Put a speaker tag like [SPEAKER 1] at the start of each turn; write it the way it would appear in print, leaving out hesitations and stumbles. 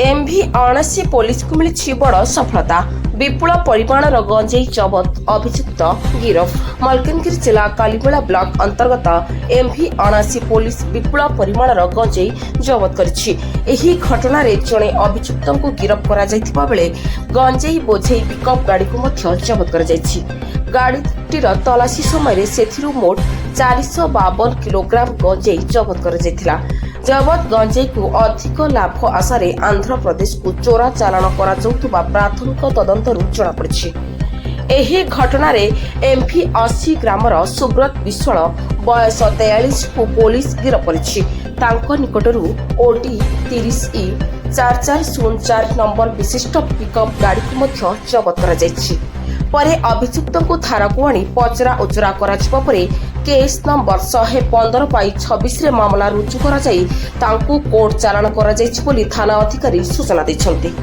[SPEAKER 1] MV 79 police को मिली बड़ सफलता। विपुल परिमाणर गंजेई जबत, अभियुक्त गिरफ। मलकानगिरी जिला कालीमेला ब्लॉक अंतर्गत एमवी 79 पुलिस विपुल परिमाणर गंजेई जबत करिछि। एही घटना रे जणे अभियुक्त को गिरफ करा जायतिबा बेले गंजेई बोझेई पिकअप गाड़ी को मध्य जबत करा जायछि। गाड़ीटीर तलाशी समय सेथिरु मोट 452 किलोग्राम गंजेई जबत करा जायतिला। जबत गंजेई को अधिक लाभ आशारे आंध्र प्रदेश को चोरा चालाण करा जाउतबा प्राथमिक तदंतरु जଣା पड़िछि। एही घटना रे एमवी 80 ग्रामर सुब्रत विश्वाल बयस 43 को पुलिस गिरफ करिछि। तांको निकटरू ओडी 30E 4404 नंबर विशिष्ट पिकअप गाड़ी को मध्य जबत करा जायछि। परे अभियुक्त को थाराକୁ आनी पचरा उचरा कराଯିबा परे केस नंबर 115/26 रे मामला रुजु करा जाई तांको कोर्ट चालाण करा जायछि बोली थाना अधिकारी सूचना दैछन्ति।